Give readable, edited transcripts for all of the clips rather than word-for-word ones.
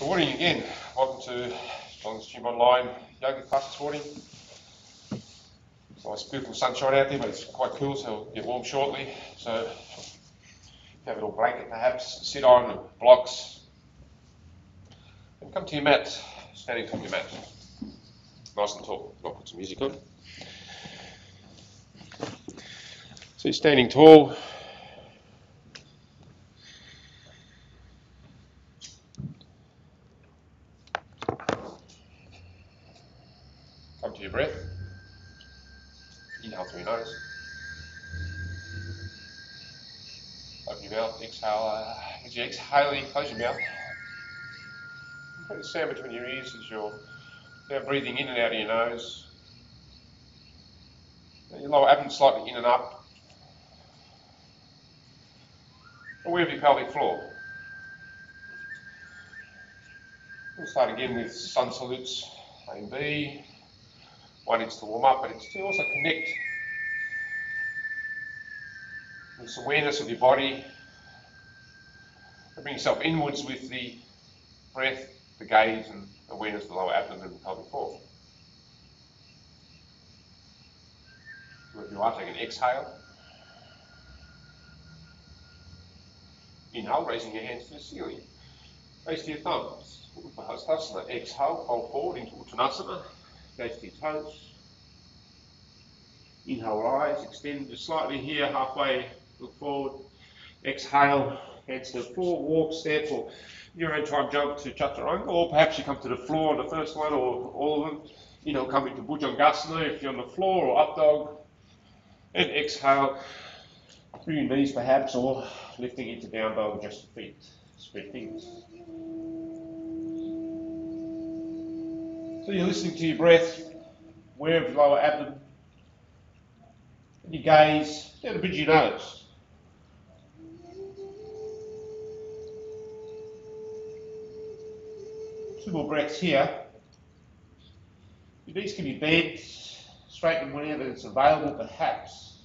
Good morning again. Welcome to John's Gym Online yoga class this morning. It's nice beautiful sunshine out there, but it's quite cool, so it'll get warm shortly. So have a little blanket perhaps, sit on, blocks, and come to your mat, standing on your mat. Nice and tall. I'll put some music on. So you're standing tall. Come to your breath. Inhale through your nose. Open your mouth. Exhale. As you're exhaling, close your mouth. Put the sound between your ears as you're now breathing in and out of your nose. Your lower abdomen slightly in and up. Aware of your pelvic floor. We'll start again with sun salutes A and B. One is to warm up, but it's to also connect with this awareness of your body. Bring yourself inwards with the breath, the gaze, and awareness of the lower abdomen and pelvic floor. So if you are, take an exhale. Inhale, raising your hands to the ceiling. Raise to your thumbs. Uttanasana. Exhale, fold forward into Uttanasana. Gaze to your toes. Inhale, rise, extend just slightly here, halfway, look forward. Exhale, hands to the floor, walk, step, or your own time jump to Chaturanga, or perhaps you come to the floor on the first one, or all of them. Inhale, come into Bhujangasana if you're on the floor, or up dog. And exhale, through your knees perhaps, or lifting into down dog, just your feet, spread fingers. So you're listening to your breath, aware of your lower abdomen, and your gaze down the bridge of your nose. Two more breaths here. Your knees can be bent, straighten whenever it's available perhaps.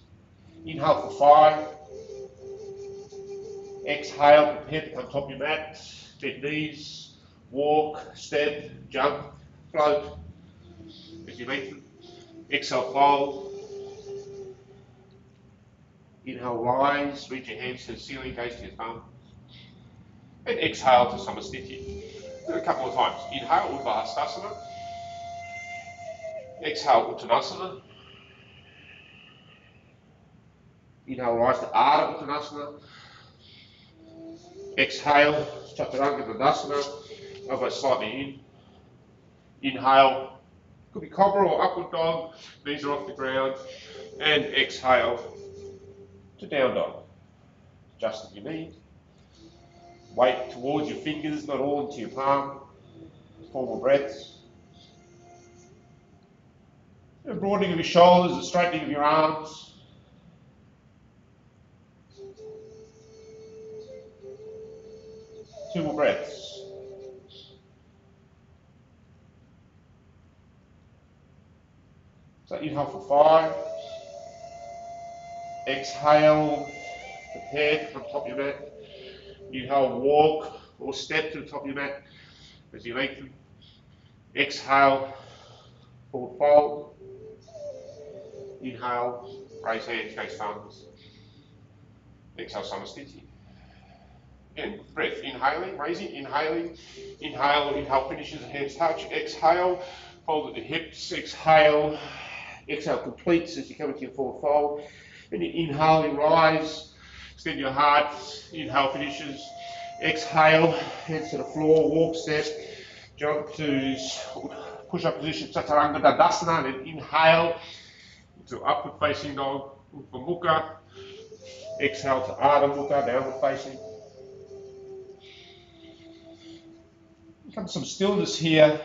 Inhale for 5. Exhale, prepare to come top your mat, bend knees, walk, step, jump, float as you lengthen. Exhale, fold. Inhale, rise, reach your hands to the ceiling, gaze to your thumb. And exhale to Samasthiti. Do it a couple of times. Inhale, Urdhva Hastasana. Exhale, Uttanasana. Inhale, rise to Ardha Uttanasana. Exhale, Chaturanga Dandasana. Elbow slightly in. Inhale, could be cobra or upward dog. Knees are off the ground. And exhale to down dog. Just if you need. Weight towards your fingers, not all into your palm. 4 more breaths. A broadening of your shoulders, a straightening of your arms. Two more breaths. So inhale for 5. Exhale, prepare to come top of your mat. Inhale, walk or step to the top of your mat as you lengthen. Exhale, forward fold. Inhale, raise hands, gaze thumbs. Exhale, Samasthiti. Again, breath, inhaling, raising, inhaling. Inhale finishes, hands touch. Exhale, fold at the hips. Exhale completes as you come into your forward fold. And you inhale, you rise, extend your heart. Inhale finishes. Exhale, hands to the floor, walk, step, jump to push-up position, Chaturanga Dandasana, and then inhale to upward facing dog, Utva Mukha. Exhale to Ardha Mukha, downward facing. Come to some stillness here.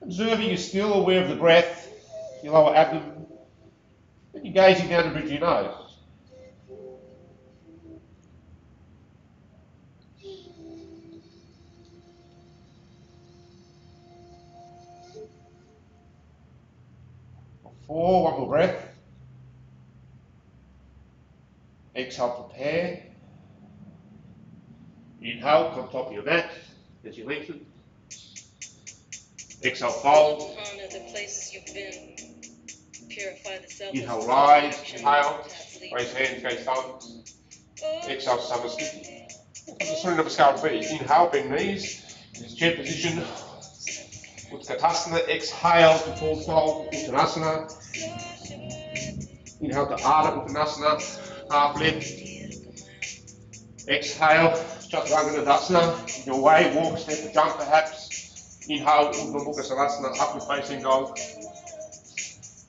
Observing you're still aware of the breath, your lower abdomen, and you're gazing down the bridge of your nose. For 4, one more breath. Exhale, prepare. Inhale, come top of your mat. as you lengthen. Exhale, fold. Honor the places you've been. Purify the self. Inhale, rise. Inhale. Raise hands, gaze thumbs. Exhale, Samasthiti. Surya Namaskar B. Inhale, bend knees. This chair position. Utkatasana. Exhale to full fold. Uttanasana. Inhale to Ardha Uttanasana. Half lift. Exhale, Chaturanga Dandasana. Your way, walk, step, jump perhaps. Inhale, Urdhva Mukha Savasana, upward facing dog.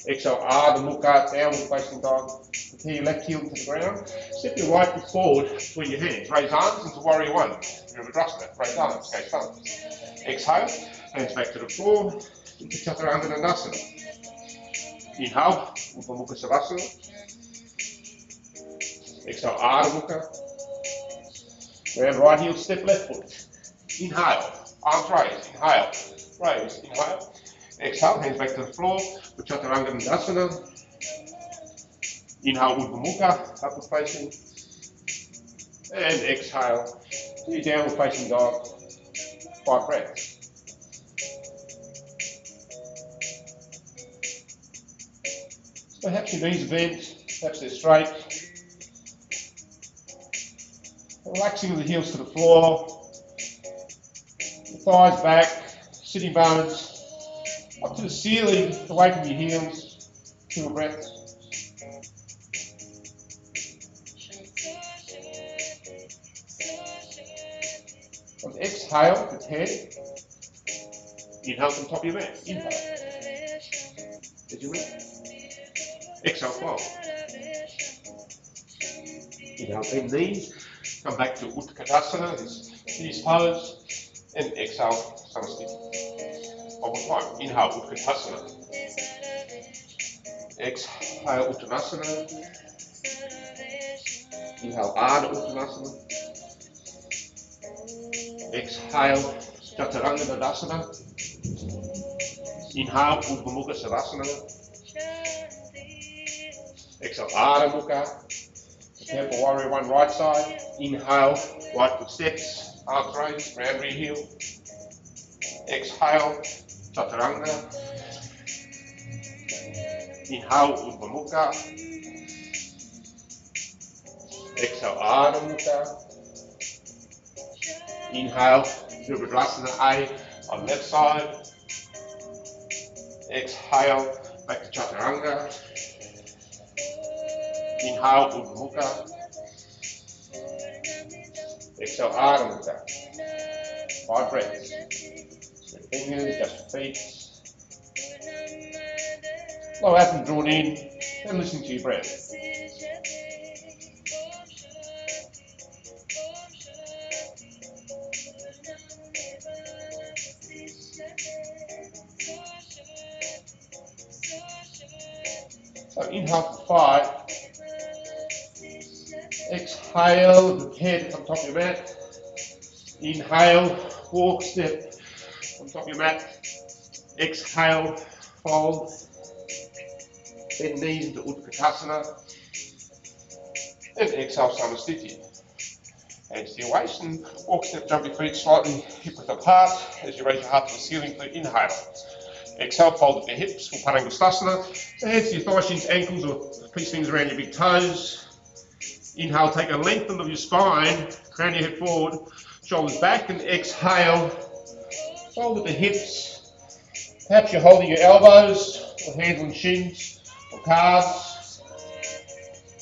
Exhale, Ardha Mukha, downward facing dog. Prepare your left heel to the ground. Step your right foot forward between your hands. Raise arms into Warrior One. Virabhadrasana. Raise arms, gaze thumbs. Exhale, hands back to the floor. Into Chaturanga Dandasana. Inhale, Urdhva Mukha Savasana. Exhale, Ardha Mukha. Round right heel, step left foot. Inhale, arms raised. Inhale, raise. Inhale. Exhale, hands back to the floor. Chaturanga Dandasana. Inhale, Urdhva Mukha, upward facing. And exhale, to your downward facing dog. 5 breaths. So perhaps your knees are bent, perhaps they're straight. Relaxing the heels to the floor. The thighs back, sitting bones up to the ceiling, away from your heels. 2 breaths. On exhale, the head. Inhale from the top of your mat. Inhale. As you lift. Exhale, fold. Inhale, bend knees. Come back to Utkatasana, this pose. And exhale, Samasthiti. One more time. Inhale, Utkatasana. Exhale, Uttanasana. Inhale, Ardha Uttanasana. Exhale, Chaturanga Dandasana. Inhale, Urdhva Mukha Savasana. Exhale, Ardha Mukha. Prepare for Warrior One, right side. Inhale, right foot steps, arms raised, round rear heel. Exhale, Chaturanga. Inhale, Urdhva Mukha. Exhale, Ardha Mukha. Inhale, Virabhadrasana A on left side. Exhale, back to Chaturanga. Inhale, Urdhva Mukha. Exhale, Ardha Mukha. 5 breaths. Your fingers, just your feet. Low abdomen drawn in, and listen to your breath. So inhale for 5. Exhale, the head on top of your mat. Inhale, walk, step on top of your mat. Exhale, fold. Bend knees into Utkatasana. And exhale, Samasthiti. Hands to your waist and walk, step, jump your feet slightly hip width apart as you raise your heart to the ceiling for inhale. Exhale, fold at the hips for Padangusthasana. So hands to your thigh shins, ankles, or peace fingers around your big toes. Inhale, take a lengthen of your spine, crown your head forward, shoulders back, and exhale, fold at the hips. Perhaps you're holding your elbows, or hands on shins, or calves,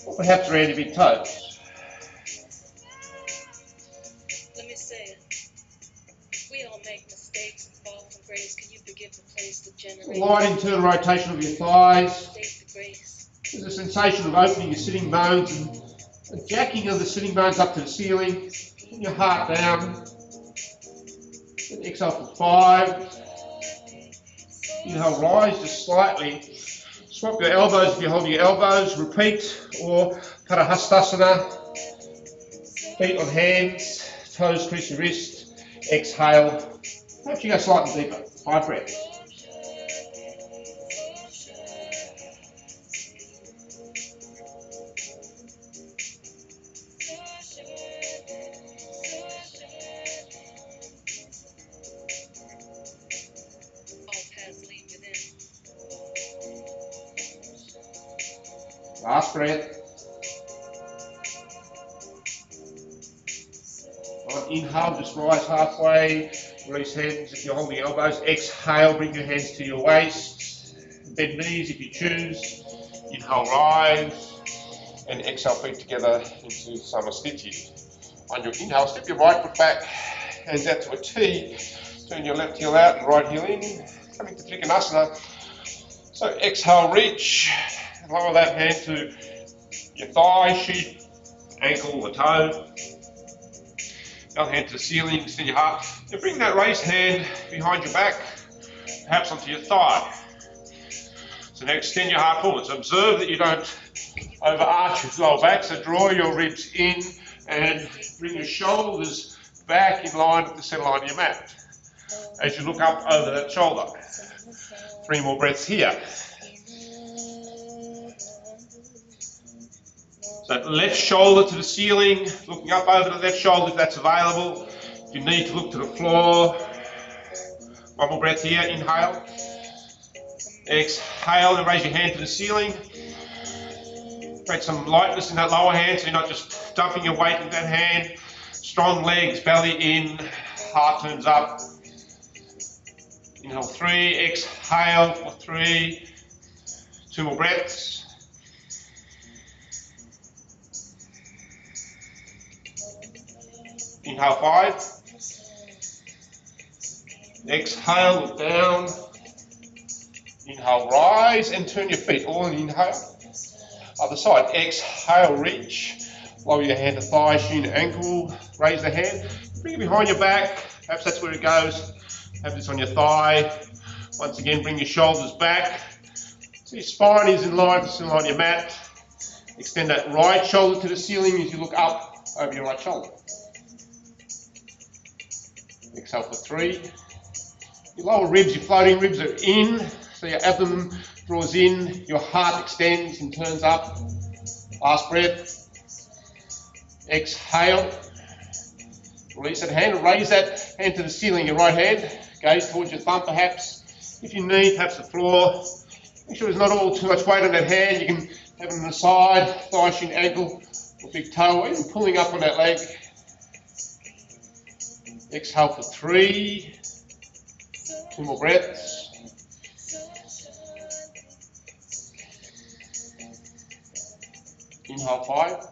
or perhaps around your big toes. Let me say it. We all make mistakes and fall from grace. Can you forgive the place that generates? Light internal rotation of your thighs. The grace. There's a sensation of opening your sitting bones and a jacking of the sitting bones up to the ceiling. Bring your heart down. Then exhale for 5. Inhale, rise just slightly. Swap your elbows if you're holding your elbows. Repeat, or Parahastasana. Feet on hands, toes crease your wrist. Exhale. Perhaps you go slightly deeper. 5 breaths. Last breath. On inhale, just rise halfway. Release hands if you're holding elbows. Exhale, bring your hands to your waist. Bend knees if you choose. Inhale, rise. And exhale, feet together into Samasthiti. On your inhale, step your right foot back, hands out to a T. Turn your left heel out and right heel in. Coming to Trikonasana. So exhale, reach. Lower that hand to your thigh, sheath, ankle or toe. The other hand to the ceiling, extend your heart. And bring that raised hand behind your back, perhaps onto your thigh. So now extend your heart forward. So observe that you don't overarch your lower back. So draw your ribs in and bring your shoulders back in line with the center line of your mat. As you look up over that shoulder. 3 more breaths here. So left shoulder to the ceiling, looking up over the left shoulder if that's available. If you need to look to the floor. 1 more breath here, inhale. Exhale and raise your hand to the ceiling. Create some lightness in that lower hand so you're not just dumping your weight in that hand. Strong legs, belly in, heart turns up. Inhale 3, exhale for 3. 2 more breaths. Inhale 5. Exhale, look down. Inhale, rise and turn your feet. All in inhale. Other side. Exhale, reach. Lower your hand to thigh, shin, ankle. Raise the hand. Bring it behind your back. Perhaps that's where it goes. Have this on your thigh. Once again, bring your shoulders back. So your spine is in line with the line of your mat. Extend that right shoulder to the ceiling as you look up over your right shoulder. Exhale for 3. Your lower ribs, your floating ribs are in, so your abdomen draws in, your heart extends and turns up. Last breath. Exhale. Release that hand and raise that hand to the ceiling, your right hand. Gaze towards your thumb perhaps. If you need, perhaps the floor. Make sure there's not all too much weight on that hand. You can have it on the side, thigh, shin, ankle, or big toe, or even pulling up on that leg. Exhale for 3. 2 more breaths. Inhale 5.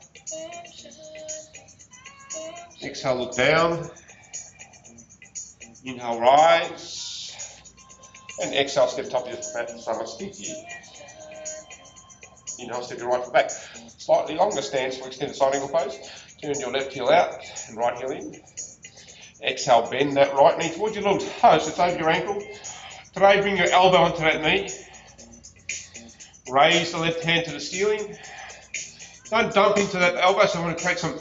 Exhale, look down. Inhale, rise. And exhale, step top of your mat, Samasthiti. Inhale, step your right foot back. Slightly longer stance for extended side angle pose. Turn your left heel out and right heel in. Exhale, bend that right knee towards your little toe, so it's over your ankle. Today, bring your elbow onto that knee. Raise the left hand to the ceiling. Don't dump into that elbow, so I'm going to create some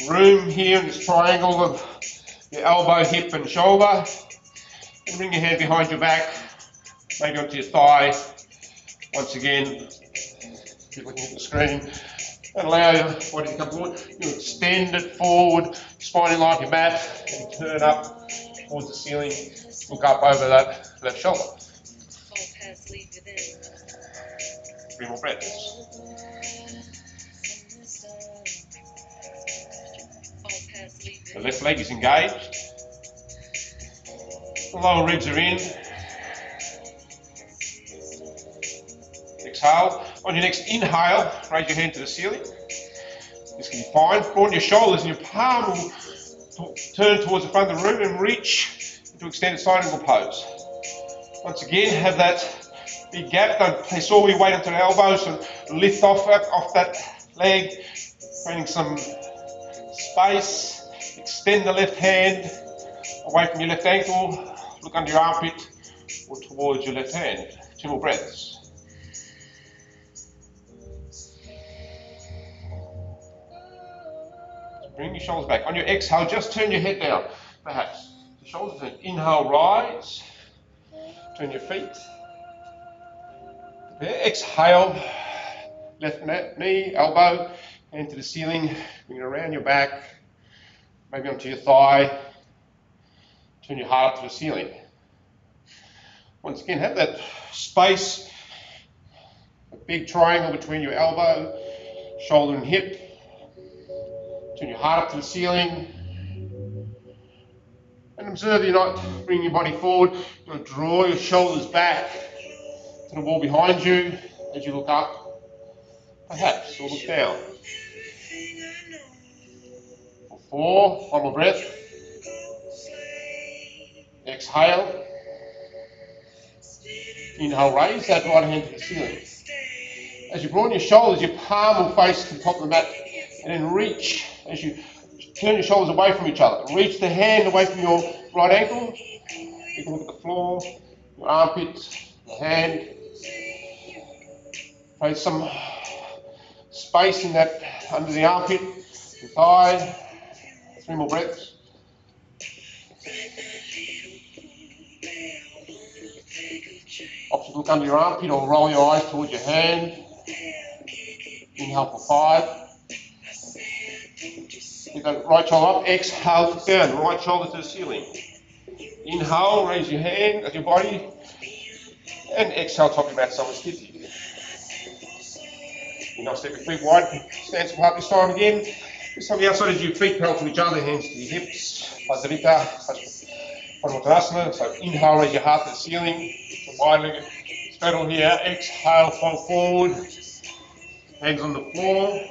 room here in this triangle of your elbow, hip and shoulder. And bring your hand behind your back, maybe onto your thigh. Once again, keep looking at the screen. And allow your body to come forward. You extend it forward, spine in line with your mat, and turn up towards the ceiling. Look up over that left shoulder. 3 more breaths. The left leg is engaged. The lower ribs are in. Exhale. On your next inhale, raise your hand to the ceiling. This can be fine. Broaden your shoulders and your palm will turn towards the front of the room and reach into extended side angle pose. Once again, have that big gap. Don't place all your weight onto the elbows and lift off that leg, creating some space. Extend the left hand away from your left ankle. Look under your armpit or towards your left hand. 2 more breaths. Bring your shoulders back. On your exhale, just turn your head down, perhaps. The shoulders turn. Inhale, rise. Turn your feet. Exhale, left knee, elbow, hand to the ceiling. Bring it around your back, maybe onto your thigh. Turn your heart up to the ceiling. Once again, have that space, big triangle between your elbow, shoulder and hip. Turn your heart up to the ceiling. And observe you're not bringing your body forward. You're going to draw your shoulders back to the wall behind you as you look up, perhaps, or look down. For 4, one more breath. Exhale. Inhale, raise that right hand to the ceiling. As you broaden your shoulders, your palm will face the top of the mat, and then reach as you turn your shoulders away from each other. Reach the hand away from your right ankle. You can look at the floor, your armpit, the hand. Place some space in that under the armpit, the thigh. 3 more breaths. Option to look under your armpit or roll your eyes towards your hand. Inhale for 5. Keep that right shoulder up. Exhale, look down. Right shoulder to the ceiling. Inhale, raise your hand at your body. And exhale, top your mat, Samasthiti. Inhale, step your feet wide. Stance apart this time again. This time the outside as your feet parallel to each other, hands to your hips. Padrita, Padmasana. So inhale, raise your heart to the ceiling. Wide-legged straddle here. Exhale, fold forward. Hands on the floor.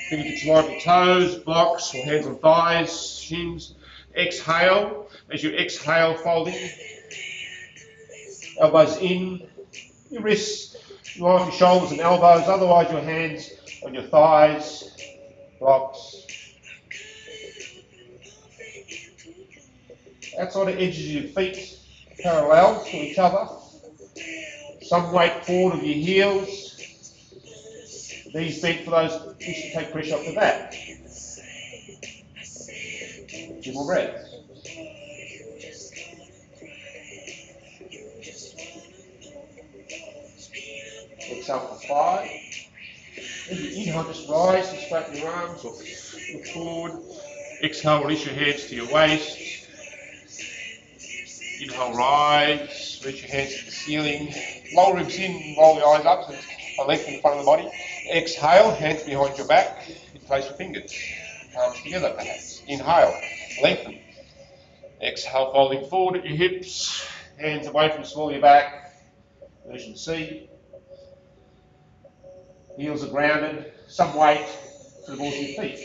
Fingertips wide of the toes, blocks, or hands on thighs, shins. Exhale. As you exhale, folding. Elbows in. Your wrists line your shoulders and elbows. Otherwise, your hands on your thighs, blocks. Outside the edges of your feet parallel to each other. Some weight forward of your heels. Knees bent for those who should take pressure off the back. 2 more breaths. Exhale for 5. As you inhale, just rise and straighten your arms or look forward. Exhale, release your hands to your waist. Inhale, rise, reach your hands to the ceiling. Lower ribs in, roll your eyes up, so lengthen the front of the body. Exhale, hands behind your back. Place your fingers, palms together perhaps. Inhale, lengthen. Exhale, folding forward at your hips. Hands away from the small of your back. Version C. Heels are grounded. Some weight to the balls of your feet.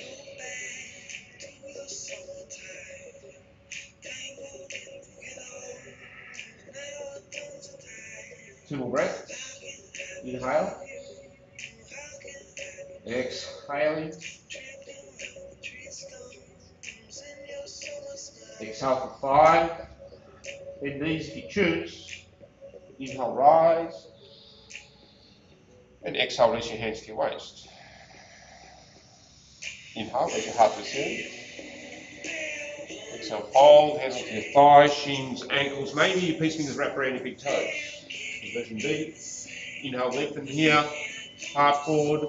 Two more breaths. Inhale. Exhaling. Exhale for 5. Bend knees if you choose. Inhale, rise. And exhale, release your hands to your waist. Inhale, raise your heart to the ceiling. Exhale, fold, hands onto your thighs, shins, ankles. Maybe your peace fingers wrap around your big toes. Version D. Inhale, lengthen here. Heart forward.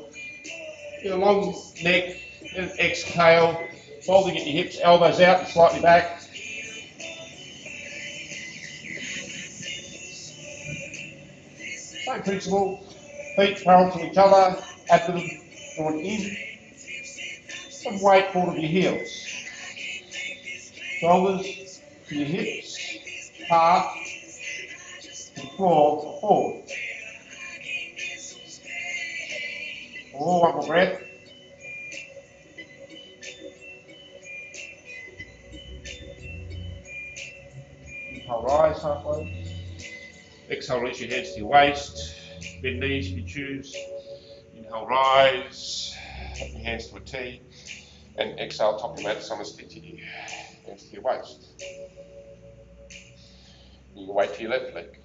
Get a long neck. And exhale, folding at your hips, elbows out and slightly back. Same principle. Feet parallel to each other. Abdomen drawn in. Some weight forward of your heels. Shoulders to your hips. Heart to the floor forward. 4, one more breath. Inhale, rise halfway. Exhale, reach your hands to your waist. Bend knees if you choose. Inhale, rise. Put your hands to a T. And exhale, top your mat, Samasthiti. Hands to your waist. You can weight to your left leg.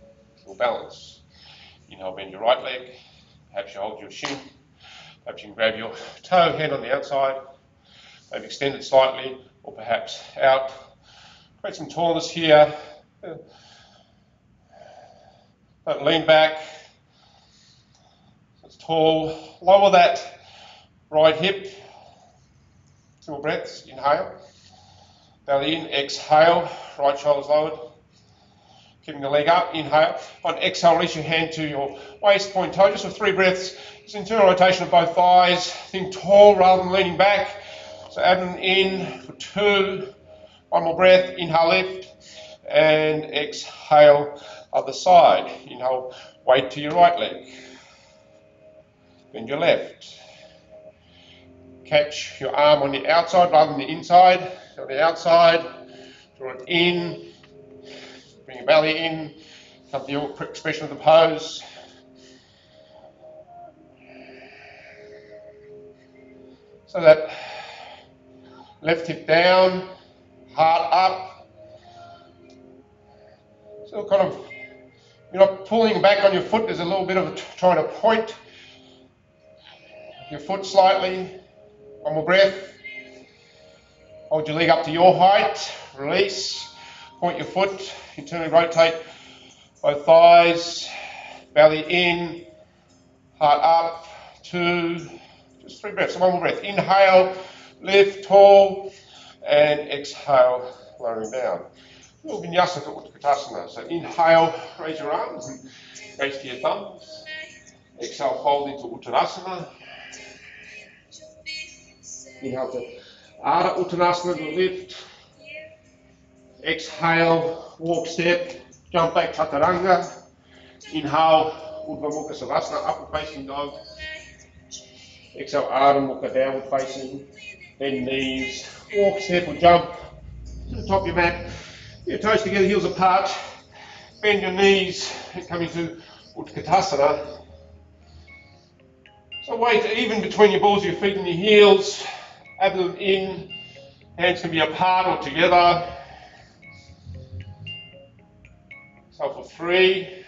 Full balance. Inhale, bend your right leg. Perhaps you hold your shin. Perhaps you can grab your toe, hand on the outside. Maybe extend it slightly, or perhaps out. Create some tallness here. Don't lean back. It's tall. Lower that right hip. 2 more breaths. Inhale. Belly in. Exhale. Right shoulder's lowered. keeping the leg up, inhale. On exhale, release your hand to your waist, point toe, just for 3 breaths. Just internal rotation of both thighs. Think tall rather than leaning back. So abdomen in for 2. One more breath, inhale, lift, and exhale, other side. Inhale, weight to your right leg. Bend your left. Catch your arm on the outside rather than the inside. On the outside, draw it in, bring your belly in, come to your expression of the pose. So that left hip down, heart up. So kind of, you're not pulling back on your foot, there's a little bit of trying to point your foot slightly. One more breath. Hold your leg up to your height, release, point your foot, internally rotate both thighs, belly in, heart up, 2, just 3 breaths, so one more breath. Inhale, lift, tall, and exhale, lowering down. A little vinyasa to Utkatasana. So inhale, raise your arms and raise to your thumbs. Exhale, fold into Uttanasana. Inhale to Ardha Uttanasana to lift. Exhale, walk step, jump back Chaturanga. Inhale, Urdhva Mukha Savasana, upward facing dog. Exhale, Ardha Mukha, downward facing. Bend knees, walk step or jump to the top of your mat. Your toes together, heels apart. Bend your knees and come into Utkatasana. So weight even between your balls of your feet and your heels. Abdomen in, hands can be apart or together. So for 3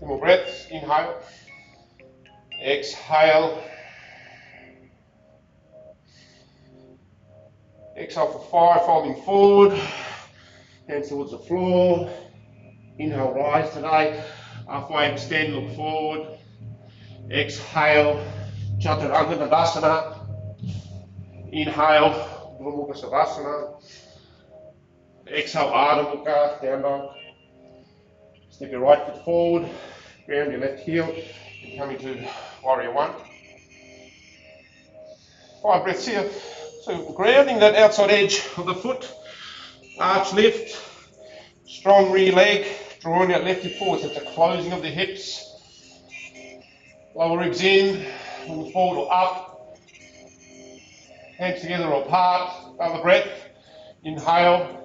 more breaths, inhale, exhale, exhale for 5, folding forward, hands towards the floor, inhale, rise today, halfway extend, look forward, exhale, Chaturanga Dandasana, inhale, Urdhva Mukha Savasana, exhale, Ardha Mukha, down dog. Step your right foot forward, ground your left heel, and come into Warrior One. 5 breaths here. So grounding that outside edge of the foot, arch lift, strong rear leg, drawing that left hip forward, so it's a closing of the hips. Lower ribs in, move forward or up, hands together or apart. Another breath, inhale.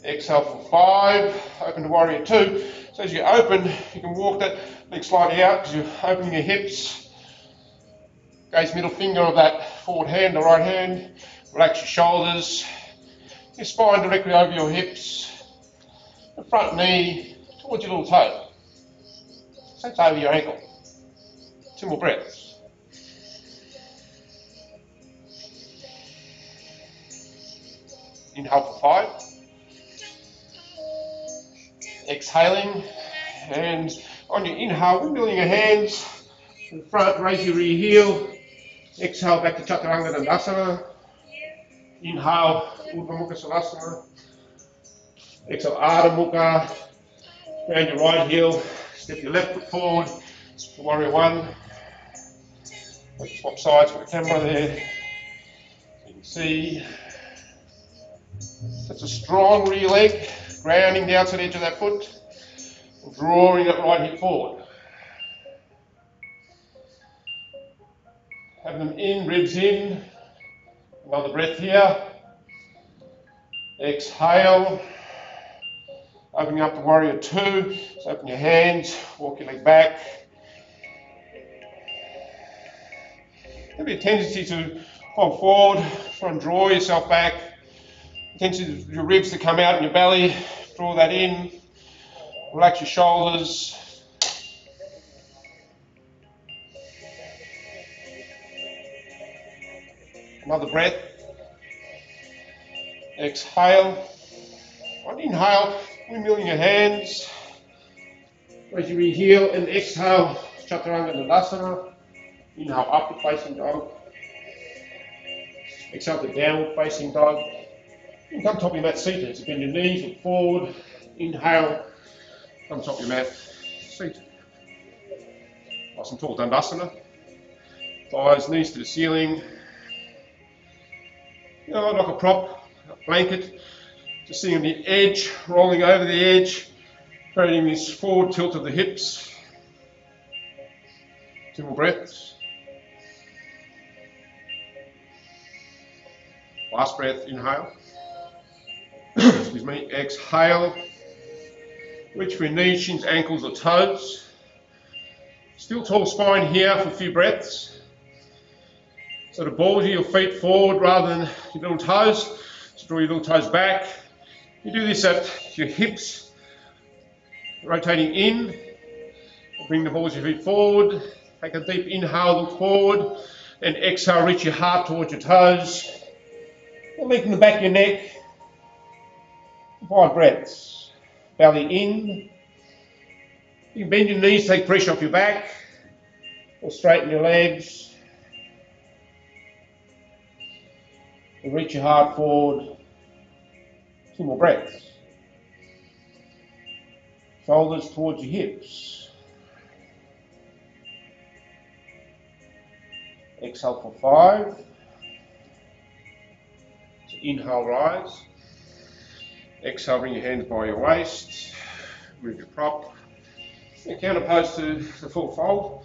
Exhale for 5, open to Warrior 2. So as you open, you can walk that leg slightly out because you're opening your hips. Gaze middle finger of that forward hand, the right hand. Relax your shoulders. Your spine directly over your hips. The front knee towards your little toe. So it's over your ankle. 2 more breaths. Inhale for 5. Exhaling, and on your inhale, windmilling your hands in front, raise your rear heel. Exhale back to Chaturanga Dandasana. Inhale, Urdhva Mukha Savasana. Exhale, Ardha Mukha. Round your right heel, step your left foot forward to Warrior One. Let's swap sides with the camera there. You can see that's a strong rear leg. Grounding the outside edge of that foot, drawing that right hip forward. Have them in, ribs in. Another breath here. Exhale. Opening up to Warrior 2. So open your hands, walk your leg back. There'll be a tendency to fold forward, try and draw yourself back. Tendency of your ribs to come out in your belly. Draw that in, relax your shoulders. Another breath. Exhale. On inhale, windmilling your hands. Raise your rear heel and exhale, Chaturanga Dandasana. Inhale, upward facing dog. Exhale to downward facing dog. You can come top of your mat seated, so bend your knees, look forward. Inhale, on top of your mat, seat. Nice and tall, Dandasana. Thighs, knees to the ceiling. You know, like a prop, a blanket. Just sitting on the edge, rolling over the edge, creating this forward tilt of the hips. 2 more breaths. Last breath, inhale. Excuse me, exhale. Reach for your knees, shins, ankles or toes. Still tall spine here for a few breaths. So to ball your feet forward rather than your little toes. So draw your little toes back. You do this at your hips, rotating in. Bring the balls of your feet forward. Take a deep inhale, look forward. And exhale, reach your heart towards your toes. Lengthen the back of your neck. 5 breaths. Belly in. You can bend your knees, take pressure off your back. Or straighten your legs. And reach your heart forward. 2 more breaths. Shoulders towards your hips. Exhale for 5. So inhale, rise. Exhale, bring your hands by your waist. Move your prop. And counterpose to the full fold.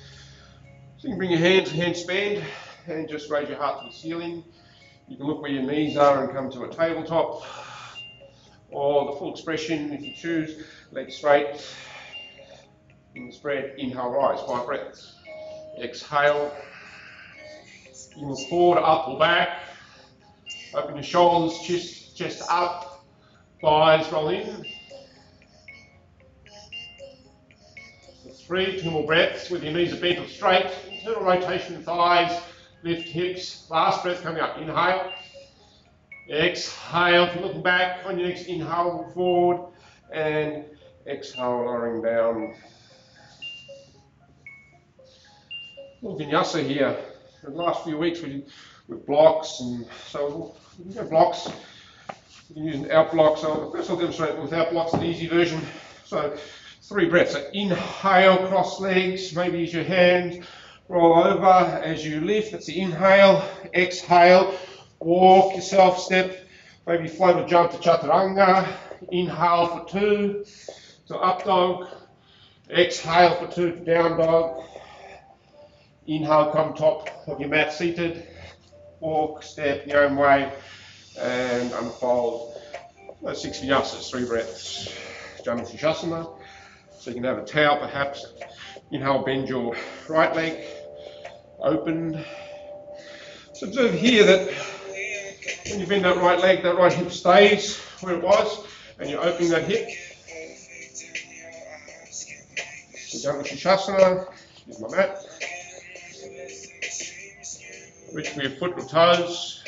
So you can bring your hands, handstand, and just raise your heart to the ceiling. You can look where your knees are and come to a tabletop. Or the full expression, if you choose, legs straight. In the spread, inhale, rise, 5 breaths. Exhale. You move forward, up or back. Open your shoulders, chest up. Thighs roll in. 3, 2 more breaths with your knees are bent or straight. Internal rotation, thighs, lift hips. Last breath coming up. Inhale. Exhale. If you're looking back on your next inhale, look forward. And exhale, lowering down. Little vinyasa here. In the last few weeks we did with blocks, and so we can go blocks. You can use an out block. So first I'll demonstrate without blocks, the easy version. So 3 breaths. So inhale, cross legs, maybe use your hands, roll over as you lift. That's the inhale. Exhale, walk yourself, step, maybe float or jump to chaturanga. Inhale for 2, so up dog. Exhale for 2 to down dog. Inhale, come top of your mat seated. Walk, step your own way, and unfold. Those 6 vinyasas, 3 breaths. Janu Shasana. So you can have a towel perhaps. Inhale, bend your right leg, open. So observe here that when you bend that right leg, that right hip stays where it was, and you're opening that hip. So Janu Shasana, here's my mat. Reach for your foot or toes.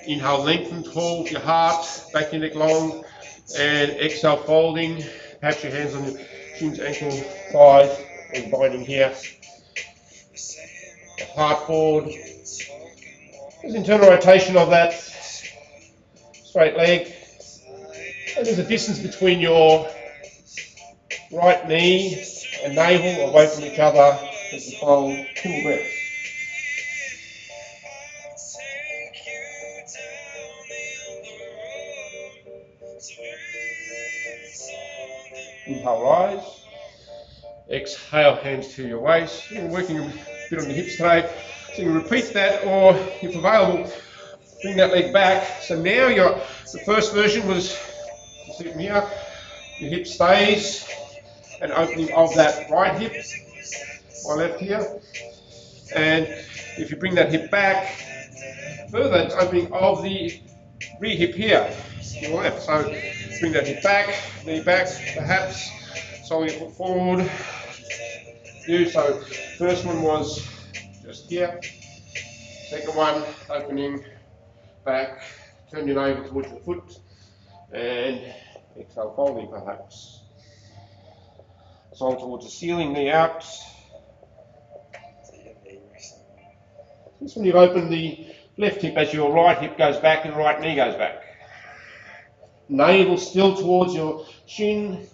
Inhale, lengthen, tall with your heart, back your neck long, and exhale, folding. Perhaps your hands on your shins, ankle, thighs, and binding here. Heart forward. There's internal rotation of that straight leg. And there's a distance between your right knee and navel away from each other as you fold. 2 more breaths. Inhale, rise. Exhale, hands to your waist. You're working a bit on your hips today. So you can repeat that, or if available, bring that leg back. So now the first version was, you see from here, your hip stays, and opening of that right hip, my left here. And if you bring that hip back further, it's opening of the rear hip here, your left. So bring that hip back, knee back, perhaps, solely foot forward. So first one was just here. Second one, opening back, turn your navel towards your foot, and exhale, folding perhaps. Sole towards the ceiling, knee out. This one you've opened the left hip as your right hip goes back and right knee goes back. Navel still towards your shin,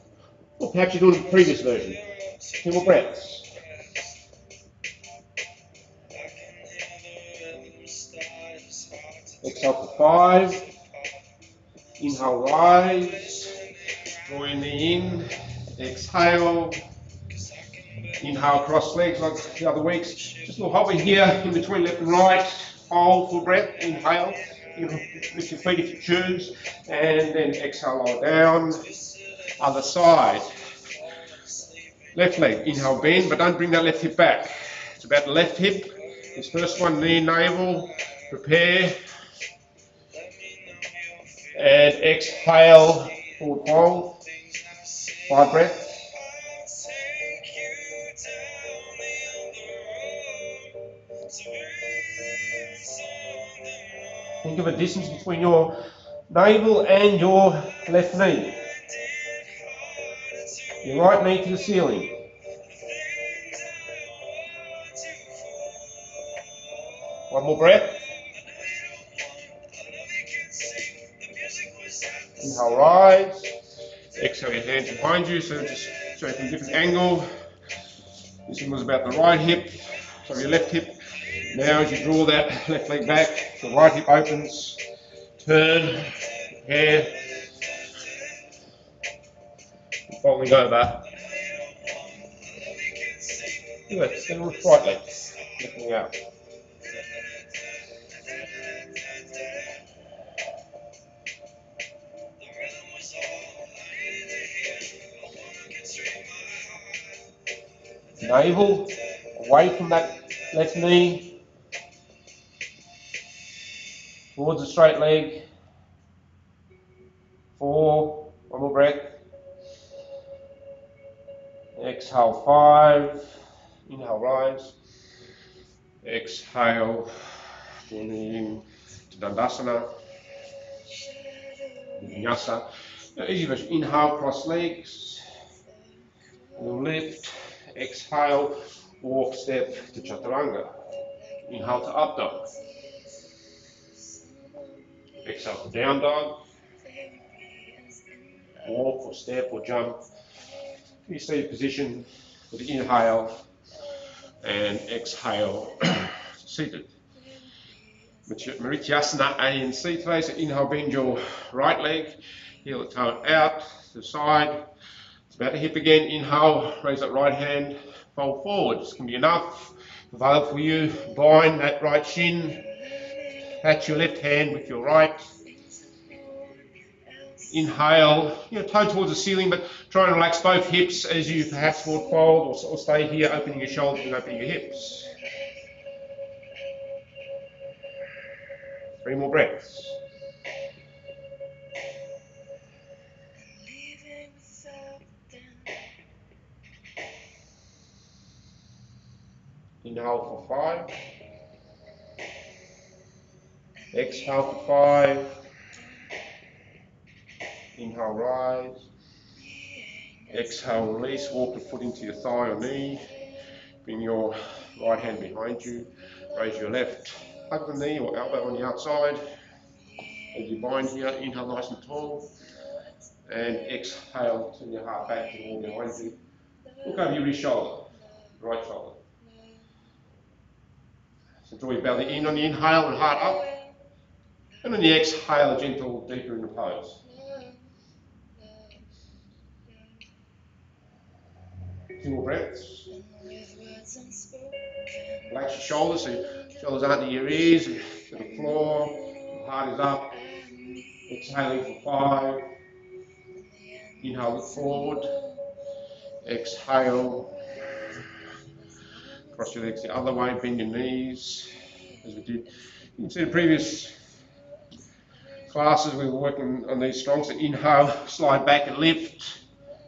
or perhaps you're doing the previous version. 2 more breaths. Exhale for 5. Inhale, rise. Draw your knee in. Exhale. Inhale, cross legs like the other weeks. Just a little hover here in between left and right. Hold for breath. Inhale. You can lift your feet if you choose. And then exhale, lower down. Other side. Left leg. Inhale, bend, but don't bring that left hip back. It's about the left hip. This first one, knee, navel. Prepare. And exhale, forward fold. 5 breaths. Think of a distance between your navel and your left knee. Your right knee to the ceiling. One more breath. Inhale, rise. Exhale, your hands behind you, so just show you from a different angle. This one was about the right hip, so your left hip. Now as you draw that left leg back, the right hip opens, turn, prepare, folding over. Good, stand with right leg, lifting out. Navel away from that left knee, towards the straight leg. 4, one more breath. Exhale, 5. Inhale, rise. Exhale, journey in to Dandasana, Vinyasa. Now, easy version. Inhale, cross legs. We'll lift. Exhale, walk step to Chaturanga. Inhale to up dog. Exhale to down dog. Walk or step or jump. You stay in position with the inhale and exhale, seated. Marityasana A and C today. So inhale, bend your right leg, heel the toe out to the side. It's about to hip again. Inhale, raise that right hand, fold forward. This can be enough. If available for you, bind that right shin. Catch your left hand with your right. Inhale, toe towards the ceiling, but try and relax both hips as you perhaps forward fold or stay here, opening your shoulders and opening your hips. 3 more breaths. Inhale for 5. Exhale for 5. Inhale, rise. Exhale, release. Walk the foot into your thigh or knee. Bring your right hand behind you. Raise your left. Hug the knee or elbow on the outside. As you bind here, inhale nice and tall. And exhale, turn your heart back to the wall behind you. Look over your shoulder, right shoulder. So draw your belly in on the inhale and heart up. And on the exhale, a gentle, deeper in the pose. 2 more breaths. Relax your shoulders so your shoulders aren't near your ears, to the floor. Your heart is up. Exhaling for 5. Inhale, look forward. Exhale. Cross your legs the other way, bend your knees, as we did. You can see the previous classes we were working on these strong. So inhale, slide back and lift.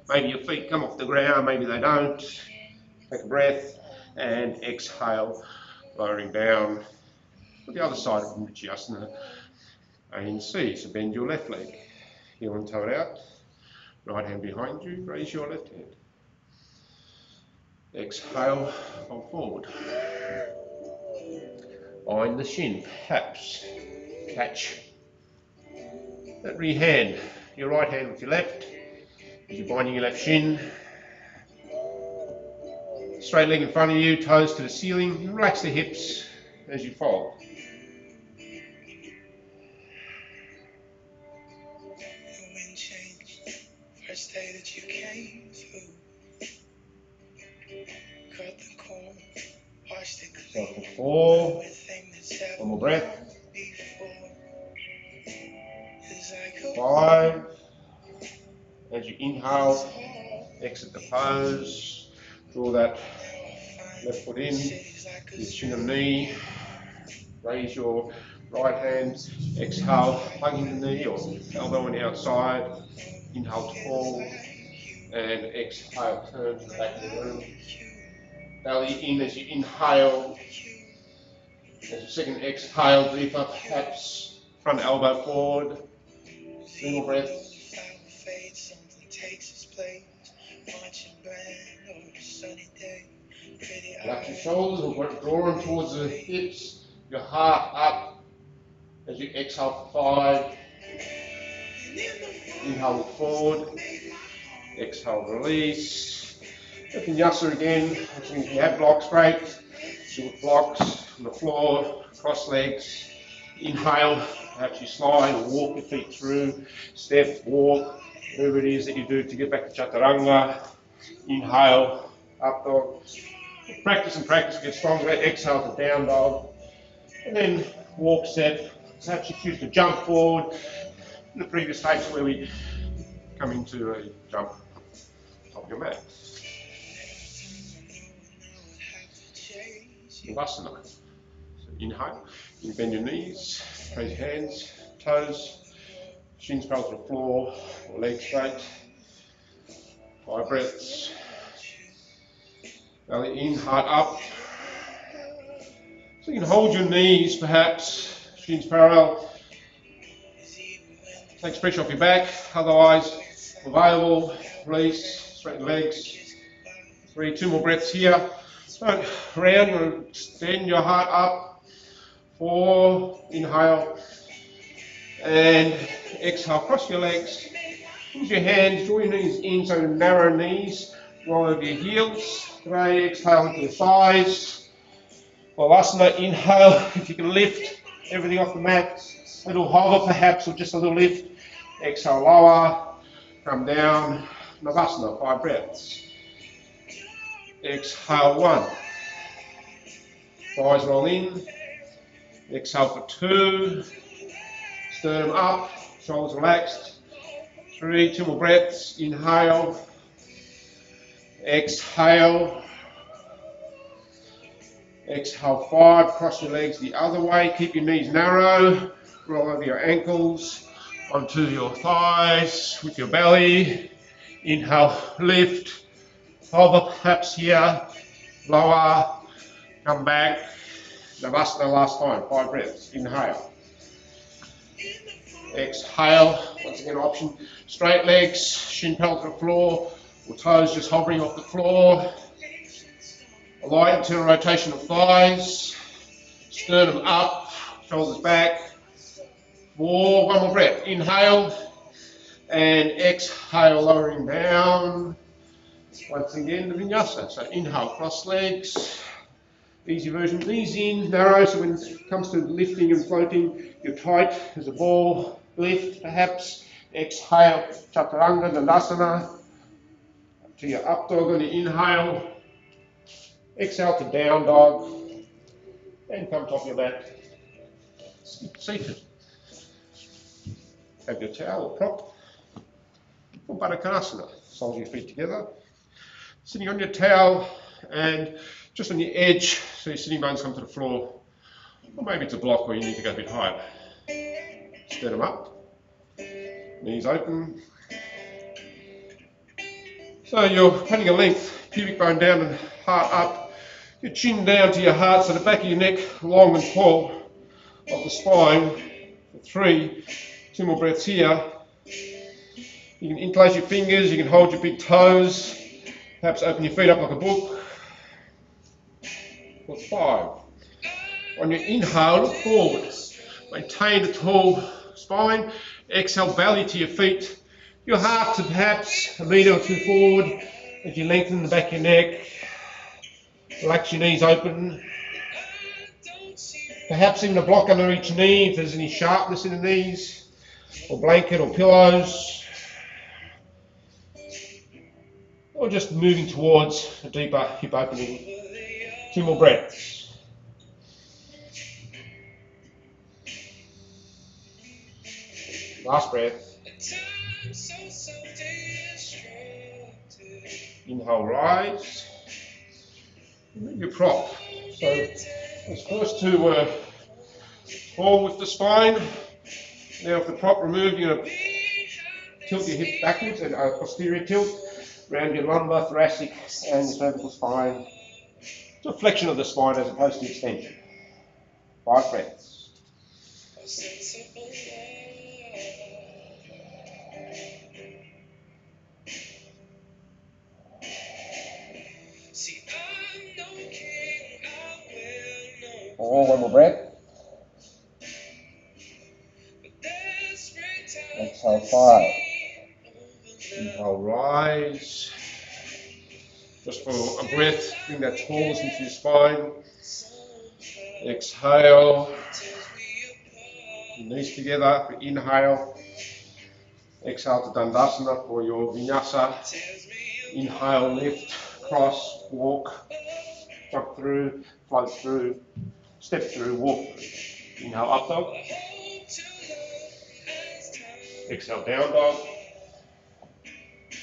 Maybe your feet come off the ground, maybe they don't. Take a breath and exhale, lowering down. The other side of Marityasana A and C. So bend your left leg, heel and toe out. Right hand behind you, raise your left hand. Exhale, fold forward. Bind the shin, perhaps catch that rear hand your right hand with your left, as you're binding your left shin. Straight leg in front of you, toes to the ceiling. Relax the hips as you fold. First day that you came through, cut the corn, washed it So for 4, one more breath. 5, as you inhale, exit the pose, draw that left foot in, your shin and knee, raise your right hand, exhale, hugging the knee or elbow on the outside, inhale tall, and exhale, turn to the back of the room. Belly in as you inhale. As your second exhale, deep up, perhaps front elbow forward. Single breath. Relax your shoulders, or draw them towards the hips. Your heart up as you exhale for 5. Inhale, look forward. Exhale, release. Vinyasa again. If you have blocks, great. Do blocks on the floor, cross legs. Inhale, perhaps you slide or walk your feet through. Step, walk, whatever it is that you do to get back to chaturanga. Inhale, up dog. Practice and practice, get stronger. Exhale to down dog. And then walk, step. Perhaps you choose to jump forward. In the previous states where we come into a jump top of your mat. Savasana. So inhale, you bend your knees, raise your hands, toes, shins parallel to the floor, or legs straight. 5 breaths. Belly in, heart up. So you can hold your knees perhaps, shins parallel. Takes pressure off your back, otherwise available, release, straighten legs. 3, 2 more breaths here. So round and extend your heart up. 4, inhale. And exhale, cross your legs. Use your hands, draw your knees in, so narrow knees. Roll over your heels. 3, exhale into the thighs. Balasana, inhale, if you can lift everything off the mat. A little hover perhaps, or just a little lift. Exhale, lower, come down. Navasana, 5 breaths. Exhale, 1. Thighs roll in. Exhale for 2. Sternum up, shoulders relaxed. 3, 2 more breaths. Inhale. Exhale. Exhale, 5. Cross your legs the other way. Keep your knees narrow. Roll over your ankles onto your thighs with your belly. Inhale, lift. Hover perhaps here. Lower. Come back. Navasana last time. 5 breaths. Inhale. Exhale. Once again, option. Straight legs. Shin parallel to the floor. Or toes just hovering off the floor. A light internal rotation of thighs. Sternum up. Shoulders back. 4. One more breath. Inhale. And exhale, lowering down. Once again, the vinyasa. So inhale, cross legs. Easy version, knees in, narrow, so when it comes to lifting and floating, you're tight as a ball. Lift, perhaps. Exhale, chaturanga, dandasana. To your up dog on your inhale. Exhale to down dog. And come top of your mat. Seated. Have your towel or prop. Or Baddha-Konasana. Soles of your feet together. Sitting on your towel and just on your edge, so your sitting bones come to the floor. Or maybe it's a block where you need to go a bit higher. Sternum up. Knees open. So you're putting a length, pubic bone down and heart up. Your chin down to your heart, so the back of your neck long and tall of the spine. For 3, 2 more breaths here. You can interlace your fingers, you can hold your big toes, perhaps open your feet up like a book. For 5. On your inhale, look forward. Maintain a tall spine. Exhale, belly to your feet. your heart to perhaps a metre or two forward as you lengthen the back of your neck. Relax your knees open. Perhaps even a block under each knee if there's any sharpness in the knees, or blanket or pillows. Or just moving towards a deeper hip opening. 2 more breaths. Last breath. Inhale, rise. Move your prop. So it's first to fall with the spine. Now with the prop removed, you're going to tilt your hip backwards and posterior tilt around your lumbar, thoracic and your cervical spine. It's a flexion of the spine as opposed to extension. 5 breaths. One more breath. Exhale, 5. Inhale, rise. Just for a breath, bring that tallness into your spine. Exhale. Your knees together for inhale. Exhale to Dandasana for your Vinyasa. Inhale, lift, cross, walk, jump through, float through, step through, walk through. Inhale, up dog. Exhale, down dog.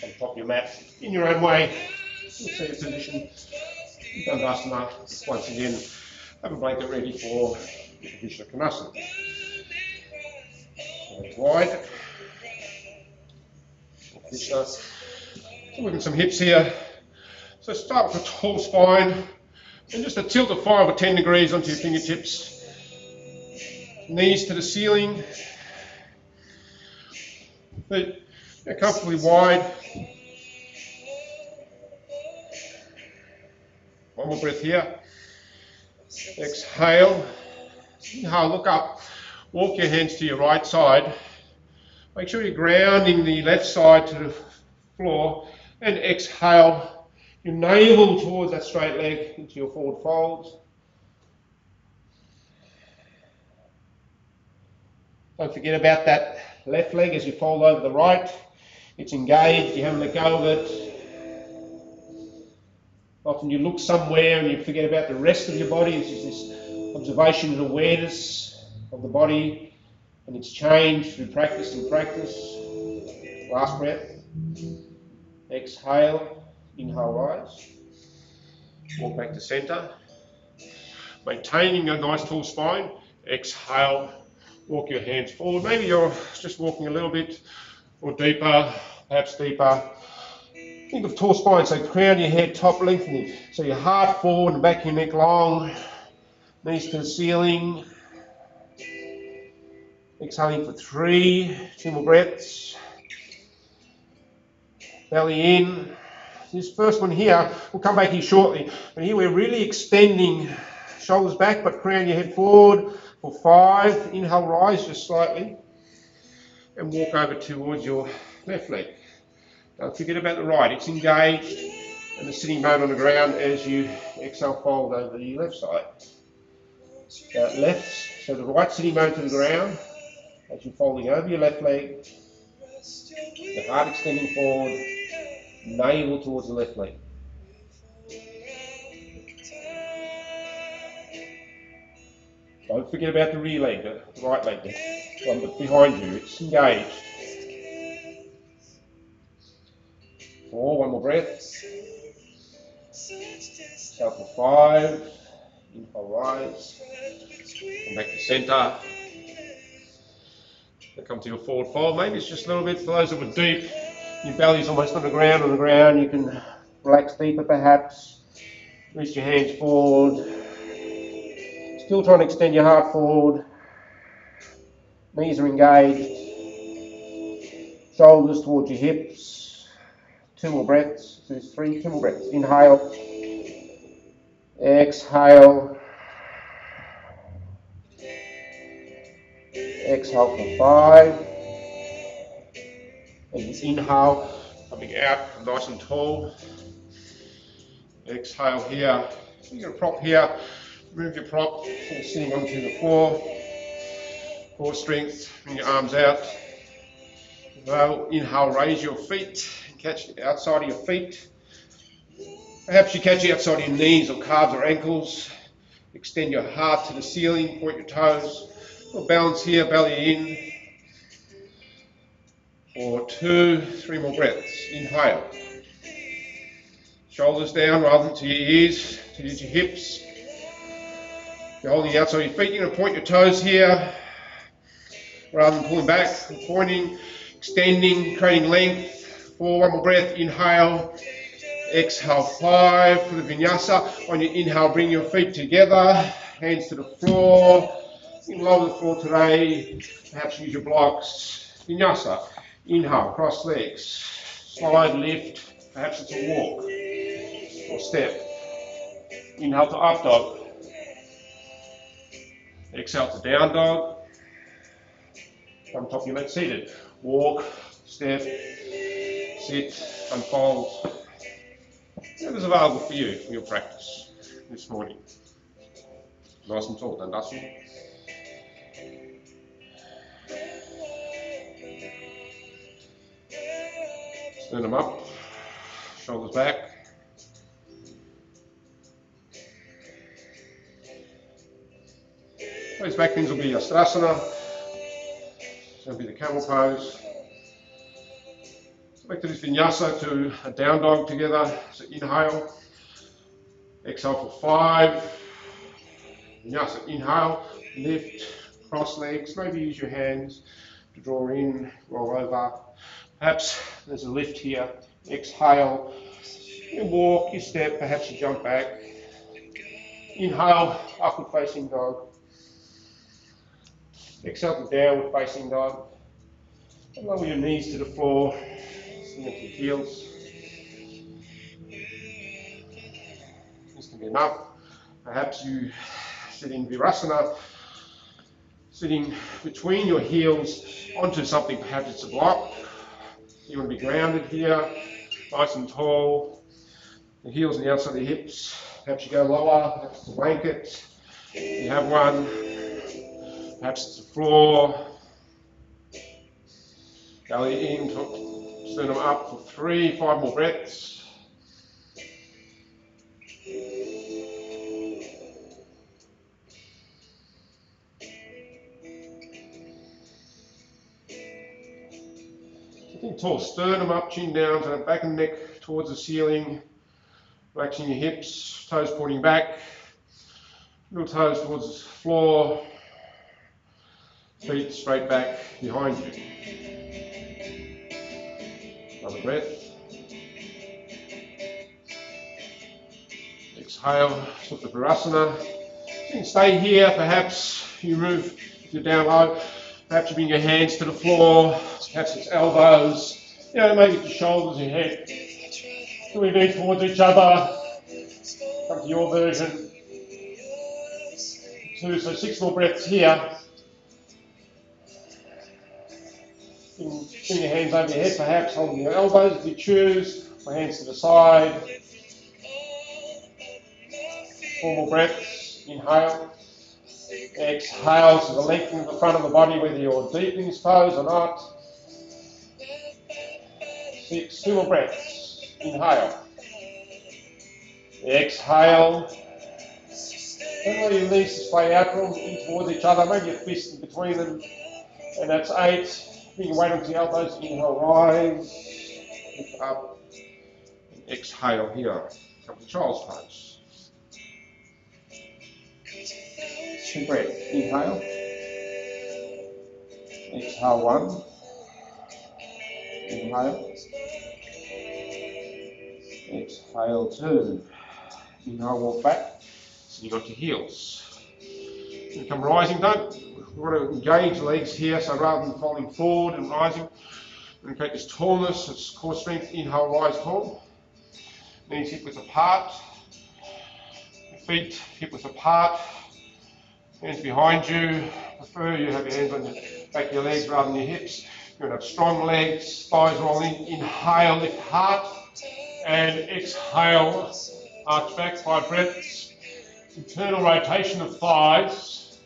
On top of your mat, in your own way. You'll see a position. Dandasana. Once again, have a blanket ready for Krishna Konasana. Legs wide. Krishna. So working some hips here. So start with a tall spine and just a tilt of 5 or 10 degrees onto your fingertips. Knees to the ceiling. Feet comfortably wide. One more breath here. Exhale. Inhale, look up. Walk your hands to your right side. Make sure you're grounding the left side to the floor. And exhale. Your navel towards that straight leg into your forward fold. Don't forget about that left leg as you fold over the right. It's engaged, you haven't let go of it. Often you look somewhere and you forget about the rest of your body. It's just this observation and awareness of the body and its change through practice and practice. Last breath. Exhale, inhale, rise. Walk back to center. Maintaining a nice tall spine. Exhale, walk your hands forward. Maybe you're just walking a little bit or deeper, perhaps deeper. Think of tall spine, so crown your head, top lengthening. So your heart forward and back of your neck long. Knees to the ceiling. Exhaling for 3. 2 more breaths. Belly in. This first one here, we'll come back here shortly. But here we're really extending shoulders back, but crown your head forward for 5. Inhale, rise just slightly. And walk over towards your left leg. Don't forget about the right, it's engaged, and the sitting bone on the ground as you exhale, fold over the left side. So the right sitting bone to the ground as you're folding over your left leg, the heart extending forward, navel towards the left leg. Don't forget about the rear leg, the right leg, the one behind you, it's engaged. 4, one more breath. Exhale for 5. Inhale, rise. Come back to center. Come to your forward fold. Maybe it's just a little bit for those that were deep. Your belly's almost on the ground. You can relax deeper perhaps. Reach your hands forward. Still trying to extend your heart forward. Knees are engaged. Shoulders towards your hips. 2 more breaths. 2 more breaths. Inhale. Exhale. Exhale for 5. And inhale, coming out nice and tall. Exhale here. So you've got a prop here. Move your prop, sort of sitting onto the floor. Core strength, bring your arms out. Inhale, raise your feet and catch the outside of your feet. Perhaps you catch the outside of your knees or calves or ankles. Extend your heart to the ceiling, point your toes. Or balance here, belly in. For 2, 3 more breaths. Inhale. Shoulders down rather than to your ears, to your hips. You're holding the outside of your feet. You're going to point your toes here rather than pulling back. Pointing, extending, creating length. 4, 1 more breath. Inhale. Exhale, 5 for the vinyasa. On your inhale, bring your feet together. Hands to the floor. You can lower the floor today. Perhaps use your blocks. Vinyasa. Inhale, cross legs. Slide, lift. Perhaps it's a walk or step. Inhale to up dog. Exhale to down dog. On top of your mat seated. Walk, step, sit, unfold. Whatever's available for you for your practice this morning. Nice and tall, Dandasana. Turn them up, shoulders back. Those back bends will be Astasana. It's going to be the camel pose. So back to this vinyasa to a down dog together. So inhale, exhale for 5. Vinyasa, inhale, lift, cross legs. Maybe use your hands to draw in, roll over. Perhaps there's a lift here. Exhale, you walk, you step, perhaps you jump back. Inhale, upward facing dog. Exhale to downward facing dog. And lower your knees to the floor, sink into your heels. This can be enough. Perhaps you sit in Virasana, sitting between your heels onto something, perhaps it's a block. You want to be grounded here, nice and tall. The heels on the outside of the hips. Perhaps you go lower, perhaps it's a blanket. You have one. Perhaps it's the floor. Belly in, sternum up for 3, 5 more breaths. Sitting tall, sternum up, chin down, so back and neck towards the ceiling. Relaxing your hips, toes pointing back. Little toes towards the floor. Feet straight back behind you. Another breath. Exhale, Supta Virasana. You can stay here, perhaps you move if you're down low. Perhaps you bring your hands to the floor, perhaps it's elbows, maybe it's your shoulders, your head. So we lean towards each other. Come to your version. 2, so 6 more breaths here. You can bring your hands over your head, perhaps holding your elbows if you choose, or hands to the side. 4 more breaths. Inhale. Exhale, so the lengthening of the front of the body, whether you're deep in this pose or not. 6, 2 more breaths. Inhale. Exhale. Don't let your knees to splay out, draw in towards each other, maybe your fists in between them. And that's 8. Bring your weight onto the elbows. Inhale, rise. Lift up. And exhale here. Come to child's pose. 2 breaths. Inhale. Exhale, 1. Inhale. Exhale, 2. Inhale, walk back. Sitting onto heels. You come rising, we want to engage legs here, so rather than falling forward and rising, we're going to create this tallness, it's core strength. Inhale, rise tall. Knees hip width apart. Feet hip width apart. Hands behind you. Prefer you have your hands on the back of your legs rather than your hips. You're going to have strong legs, thighs rolling. Inhale, lift heart. And exhale, arch back, 5 breaths. Internal rotation of thighs.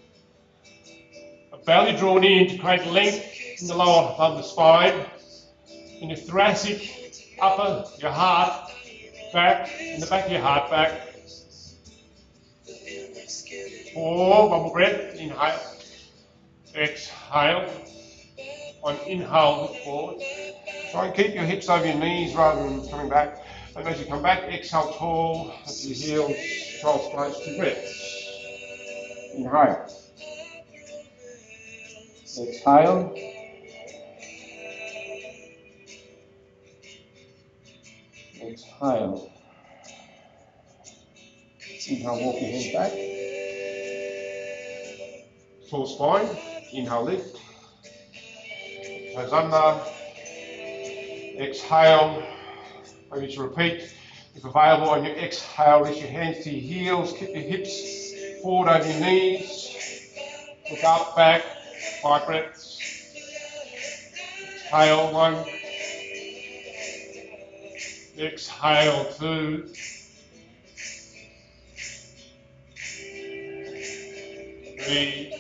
A belly drawn in to create length in the lower above the spine. In your thoracic, upper, your heart, back, and the back of your heart back. 4, bubble breath, inhale. Exhale. On inhale, look forward. Try and keep your hips over your knees rather than coming back. And as you come back, exhale tall, up to your heels, child's pose, 2 breaths. Inhale. Exhale. Exhale. Inhale, walk your hands back. Full spine. Inhale, lift. Toes under. Exhale. Maybe to repeat, if available, on your exhale, reach your hands to your heels, keep your hips forward over your knees. Look up, back, 5 breaths. Exhale, 1. Exhale, 2. 3.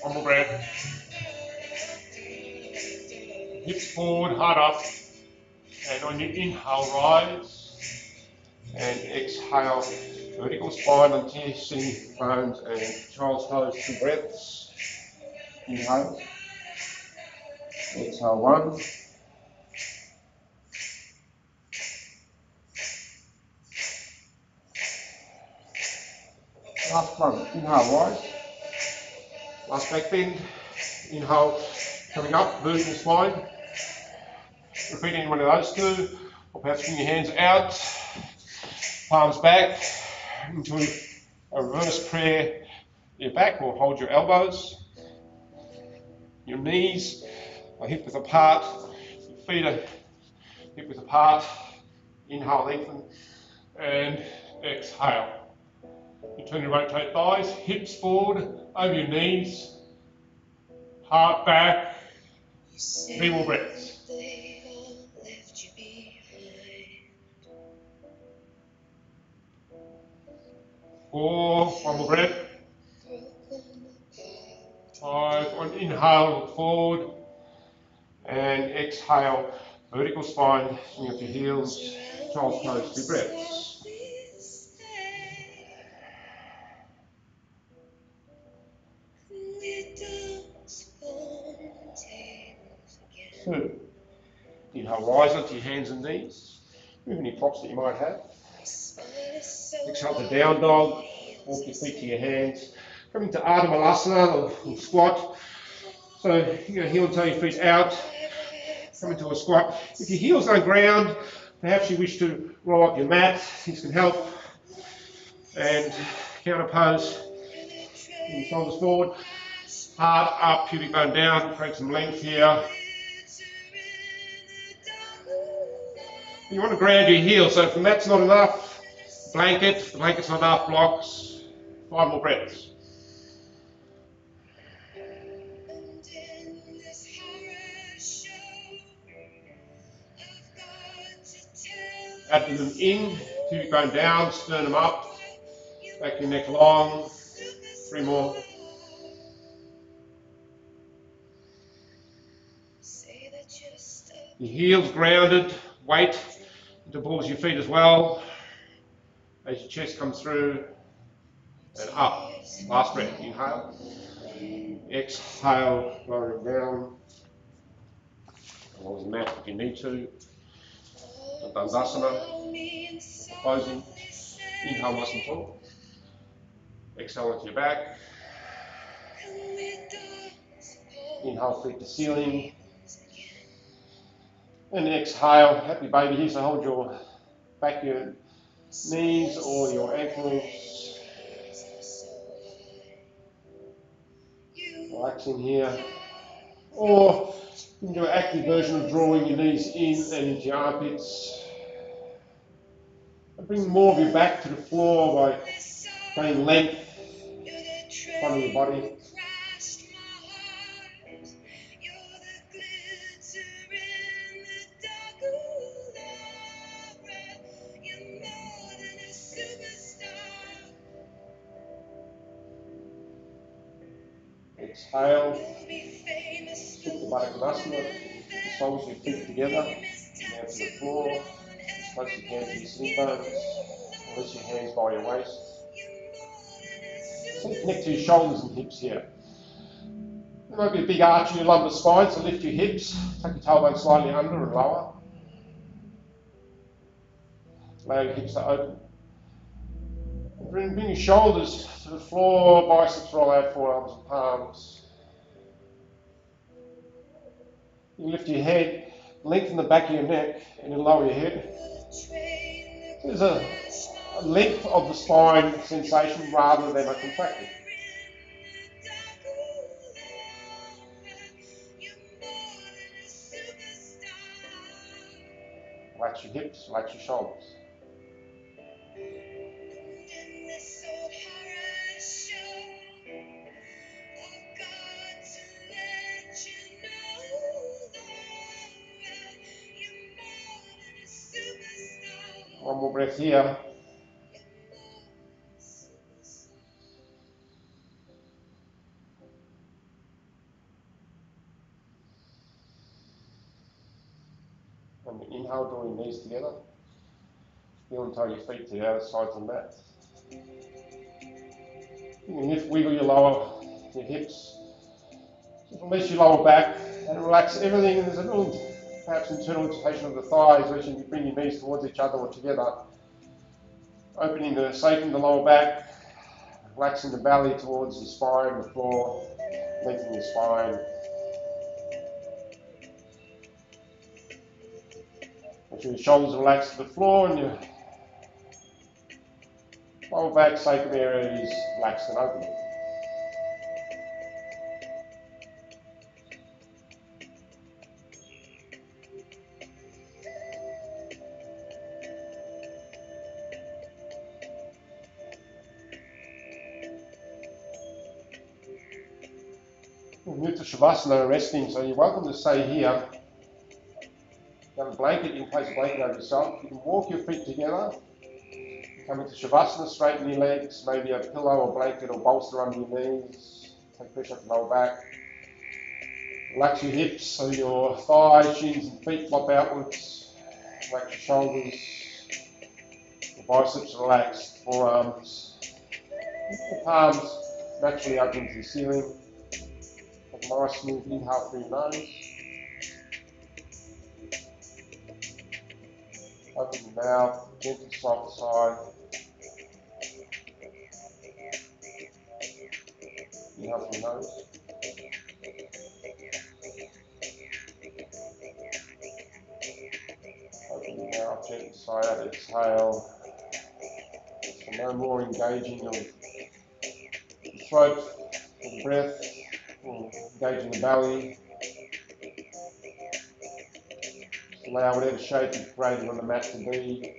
One more breath. Hips forward, heart up. And on your inhale, rise. And exhale, vertical spine until you see bones and child's pose, 2 breaths. Inhale. Exhale, 1. Last one. Inhale, rise. Last back bend. Inhale, coming up, vertical spine. Repeat any one of those 2. Or perhaps bring your hands out, palms back into a reverse prayer. Your back will hold your elbows. Your knees are hip width apart. Your feet are hip width apart. Inhale, lengthen. And exhale. You turn and rotate thighs, hips forward, over your knees. Heart back. 3 more breaths. 4, 1 more breath. 5, on inhale, look forward. And exhale, vertical spine, swing up your heels, child's pose, 2 breaths. 2. Inhale, rise onto your hands and knees. Move any props that you might have. Exhale to down dog. Walk your feet to your hands. Come into Ardha Malasana or squat. So you're going to heel and toe your feet out. Come into a squat. If your heels don't ground, perhaps you wish to roll up your mat. This can help. And counter pose. Shoulders forward. Heart up, pubic bone down. Create some length here. You want to ground your heels, so if the mat's not enough, the blanket's not enough, blocks. 5 more breaths. Abdomen in, pubic bone down, sternum up, back your neck long. 3 more. Your heels grounded, weight into the balls of your feet as well. As your chest comes through, and up. Last breath, inhale. Exhale, lowering down. Along the mat if you need to. Dandasana. Closing. Inhale, nice and tall. Exhale onto your back. Inhale, feet to ceiling. And exhale, happy baby here, so hold your back, your knees or your ankles. Relaxing here. Or you can do an active version of drawing your knees in and into your armpits. And bring more of your back to the floor by playing length in front of your body. Exhale. Keep the buttock muscular. Keep the soles of your feet together. Down to the floor. Place your hands to your sitting bones. Release your hands by your waist. So connect to your shoulders and hips here. There might be a big arch in your lumbar spine, so lift your hips. Take your tailbone slightly under and lower. Allow your hips to open. Bring your shoulders to the floor, biceps roll out, forearms and palms. You lift your head, lengthen the back of your neck, and then lower your head. There's a length of the spine sensation rather than a contracting. Relax your hips, relax your shoulders. One more breath here. And inhale, draw your knees together. Feel and toe your feet to the outer sides of the mat. You can wiggle your hips. Just release your lower back and relax everything. There's a little, perhaps, internal rotation of the thighs, where you bring your knees towards each other or together. Shaping the lower back, relaxing the belly towards the spine, the floor, lengthening your spine. Make sure your shoulders relax to the floor and your lower back sacrum area is relaxed and open. We'll move to Shavasana, resting, so you're welcome to stay here. You have a blanket, you can place a blanket over yourself. You can walk your feet together. Come into Shavasana, straighten your legs, maybe a pillow or blanket or bolster under your knees. Take pressure off the lower back. Relax your hips so your thighs, shins and feet flop outwards. Relax your shoulders. Your biceps are relaxed, forearms. The palms naturally open to the ceiling. Take a nice smooth inhale through your nose. Open your mouth, gently slide aside. Inhale through your nose. Open your mouth, gently sigh out, exhale. So no more engaging of the throat with the breath, or engaging the belly. Just allow whatever shape you've created on the mat to be.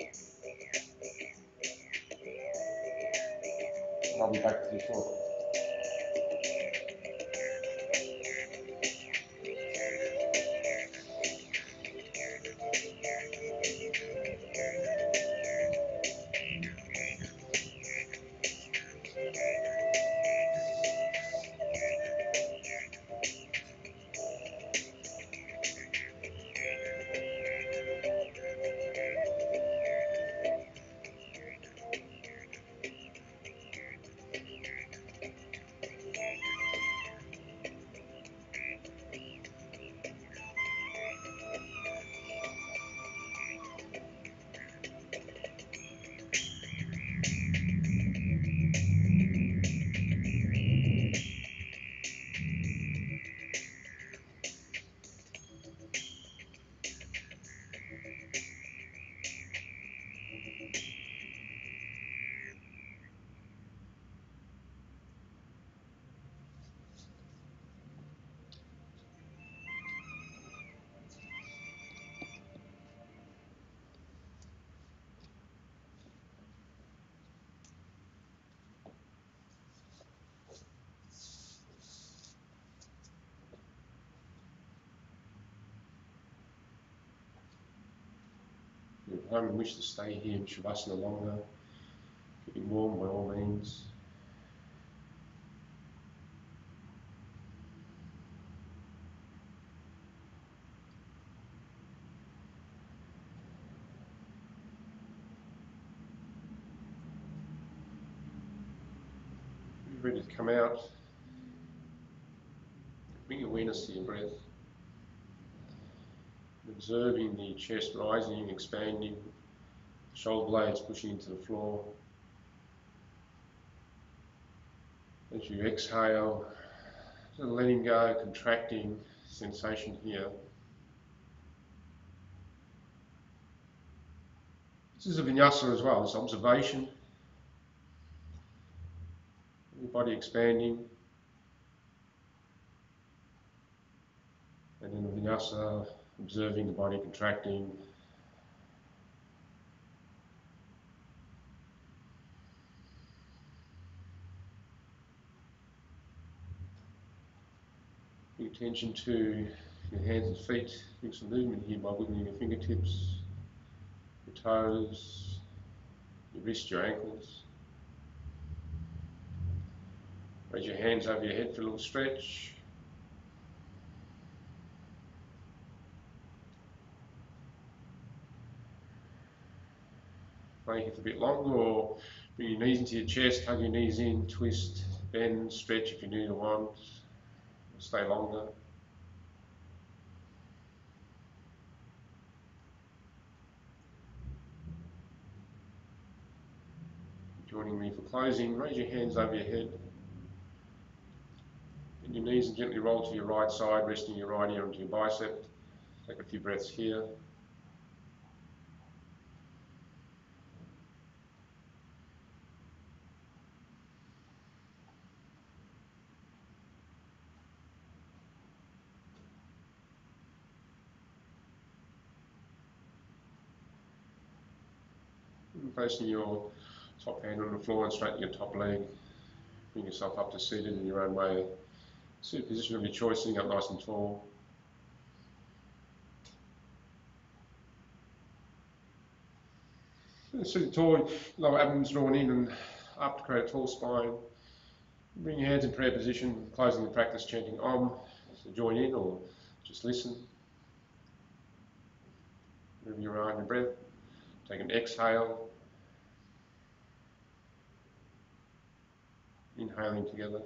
And I'll be back with you shortly. If you're at home and wish to stay here in Shavasana longer, keeping warm by all means. ready to come out. Bring awareness to your breath. Observing the chest rising, expanding, shoulder blades pushing into the floor. As you exhale, just letting go, contracting sensation here. This is a vinyasa as well, it's observation. Your body expanding. And then the vinyasa, observing the body contracting. Bring attention to your hands and feet. Bring some movement here by wiggling your fingertips, your toes, your wrists, your ankles. Raise your hands over your head for a little stretch. Make it a bit longer, or bring your knees into your chest, hug your knees in, twist, bend, stretch if you need or want. Stay longer. Joining me for closing, raise your hands over your head. Bend your knees and gently roll to your right side, resting your right ear onto your bicep. Take a few breaths here. And placing your top hand on the floor and straighten your top leg. Bring yourself up to seated in your own way. Seated position of your choice, sitting up nice and tall. Sitting tall, lower abdomen's drawn in and up to create a tall spine. Bring your hands in prayer position, closing the practice chanting Om. So join in or just listen. Wherever you are in your breath, take an exhale. Inhaling together.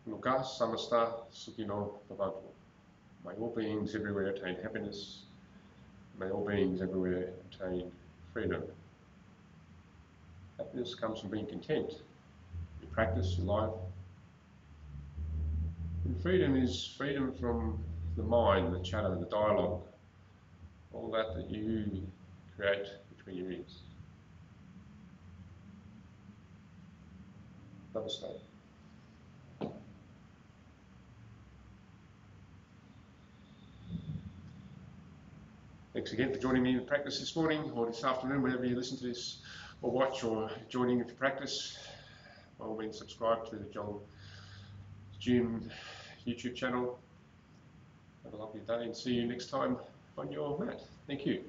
Loka samasta sukhino bhavantu. May all beings everywhere attain happiness. May all beings everywhere attain freedom. Happiness comes from being content. You practice your life. And freedom is freedom from the mind, the chatter, the dialogue, all that you create between your ears. Namaste. Thanks again for joining me in practice this morning or this afternoon, whenever you listen to this or watch or joining in for practice. By all means, subscribe to the John Jim YouTube channel. Have a lovely day and see you next time on your mat. Thank you.